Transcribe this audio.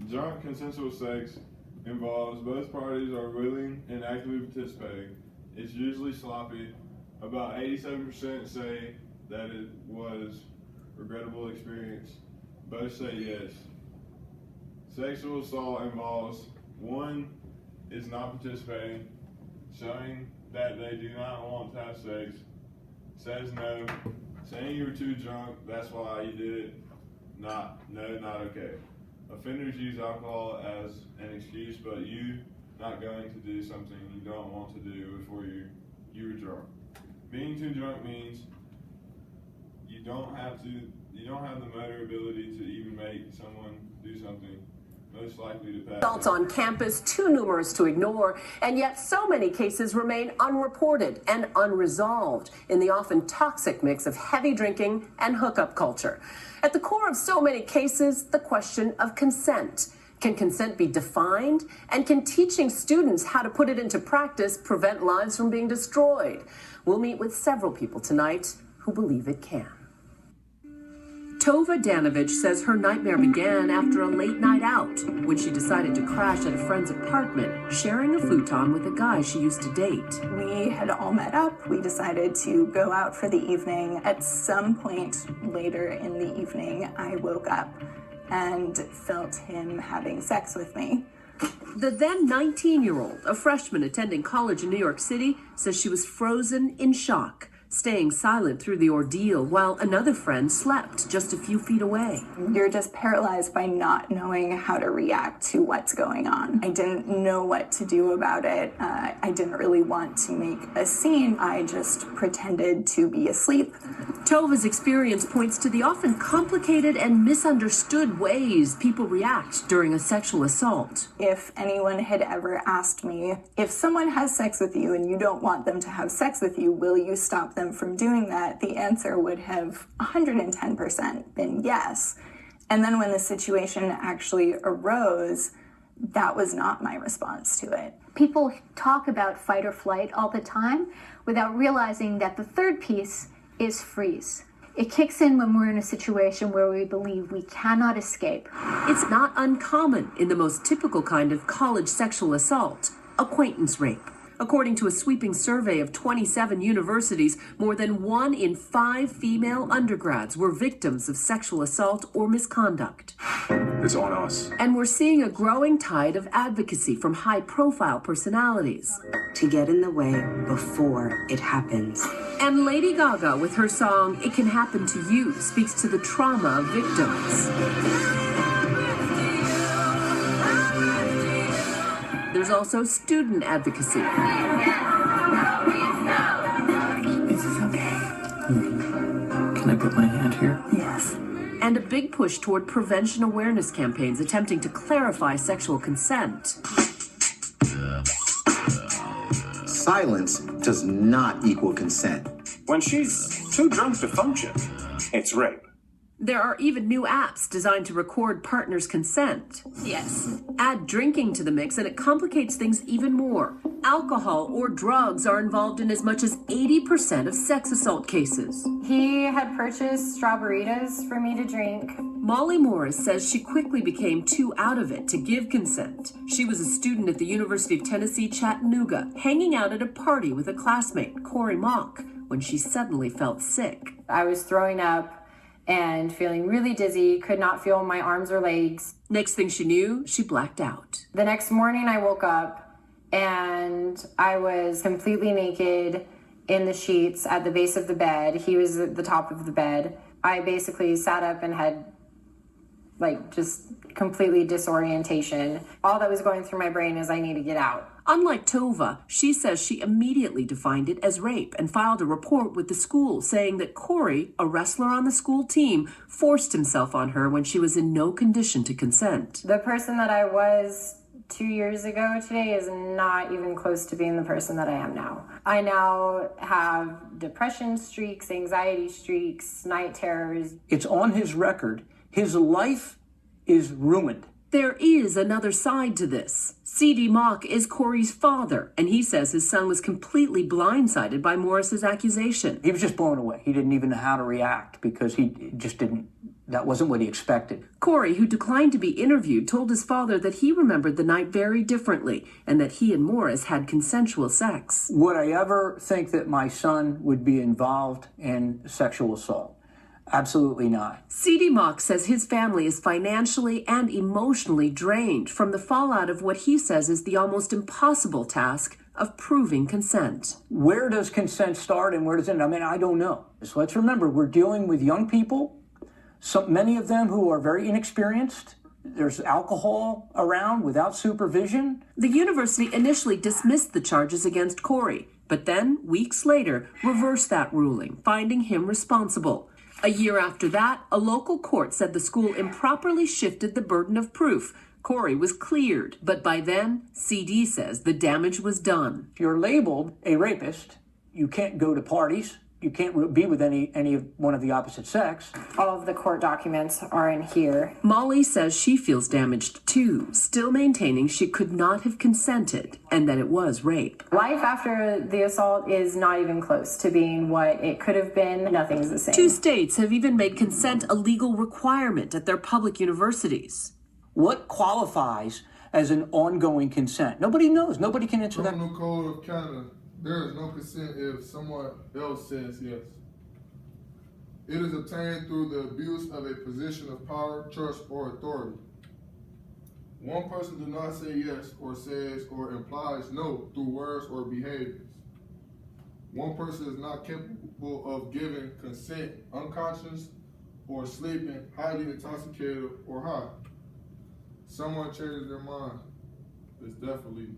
Drunk consensual sex involves both parties are willing and actively participating. It's usually sloppy. About 87% say that it was a regrettable experience. Both say yes. Sexual assault involves one is not participating, showing that they do not want to have sex, says no, saying you were too drunk, that's why you did it, not okay. Offenders use alcohol as an excuse, but you not going to do something you don't want to do before you were drunk. Being too drunk means you don't have the motor ability to even make someone do something most likely to pass. Assaults on campus too numerous to ignore, and yet so many cases remain unreported and unresolved in the often toxic mix of heavy drinking and hookup culture. At the core of so many cases, the question of consent. Can consent be defined? And can teaching students how to put it into practice prevent lives from being destroyed? We'll meet with several people tonight who believe it can. Tova Danovich says her nightmare began after a late night out when she decided to crash at a friend's apartment, sharing a futon with a guy she used to date. We had all met up. We decided to go out for the evening. At some point later in the evening, I woke up and felt him having sex with me. The then 19-year-old, a freshman attending college in New York City, says she was frozen in shock, staying silent through the ordeal while another friend slept just a few feet away. You're just paralyzed by not knowing how to react to what's going on. I didn't know what to do about it. I didn't really want to make a scene. I just pretended to be asleep. Tova's experience points to the often complicated and misunderstood ways people react during a sexual assault. If anyone had ever asked me, if someone has sex with you and you don't want them to have sex with you, will you stop them from doing that? The answer would have 110% been yes. And then when the situation actually arose, that was not my response to it. People talk about fight or flight all the time without realizing that the third piece is freeze. It kicks in when we're in a situation where we believe we cannot escape. It's not uncommon in the most typical kind of college sexual assault, acquaintance rape. According to a sweeping survey of 27 universities, more than 1 in 5 female undergrads were victims of sexual assault or misconduct. It's on us. And we're seeing a growing tide of advocacy from high-profile personalities. To get in the way before it happens. And Lady Gaga, with her song It Can Happen to You, speaks to the trauma of victims. There's also student advocacy. Is this okay? Can I put my hand here? Yes. And a big push toward prevention awareness campaigns attempting to clarify sexual consent. Silence does not equal consent. When she's too drunk to function, it's rape. There are even new apps designed to record partners' consent. Yes. Add drinking to the mix and it complicates things even more. Alcohol or drugs are involved in as much as 80% of sex assault cases. He had purchased Strawberritas for me to drink. Molly Morris says she quickly became too out of it to give consent. She was a student at the University of Tennessee, Chattanooga, hanging out at a party with a classmate, Corey Mock, when she suddenly felt sick. I was throwing up and feeling really dizzy, could not feel my arms or legs. Next thing she knew, she blacked out. The next morning I woke up and I was completely naked in the sheets at the base of the bed. He was at the top of the bed. I basically sat up and had just completely disorientation. All that was going through my brain is I need to get out. Unlike Tova, she says she immediately defined it as rape and filed a report with the school saying that Corey, a wrestler on the school team, forced himself on her when she was in no condition to consent. The person that I was 2 years ago today is not even close to being the person that I am now. I now have depression streaks, anxiety streaks, night terrors. It's on his record. His life is ruined. There is another side to this. C.D. Mock is Corey's father, and he says his son was completely blindsided by Morris's accusation. He was just blown away. He didn't even know how to react because he just didn't That wasn't what he expected. Corey, who declined to be interviewed, told his father that he remembered the night very differently and that he and Morris had consensual sex. Would I ever think that my son would be involved in sexual assault? Absolutely not. C.D. Mock says his family is financially and emotionally drained from the fallout of what he says is the almost impossible task of proving consent. Where does consent start and where does it end? I mean, I don't know. So let's remember, we're dealing with young people, many of them who are very inexperienced. There's alcohol around without supervision. The university initially dismissed the charges against Corey, but then, weeks later, reversed that ruling, finding him responsible. A year after that, a local court said the school improperly shifted the burden of proof. Corey was cleared, but by then, CD says the damage was done. If you're labeled a rapist, you can't go to parties. You can't be with any of one of the opposite sex. All of the court documents are in here. Molly says she feels damaged too, still maintaining she could not have consented and that it was rape. Life after the assault is not even close to being what it could have been. Nothing's the same. 2 states have even made consent a legal requirement at their public universities. What qualifies as an ongoing consent? Nobody knows. Nobody can answer that. Criminal Code of Canada. There is no consent if someone else says yes. It is obtained through the abuse of a position of power, trust, or authority. One person does not say yes or says or implies no through words or behaviors. One person is not capable of giving consent unconscious or sleeping, highly intoxicated, or high. Someone changes their mind. It's definitely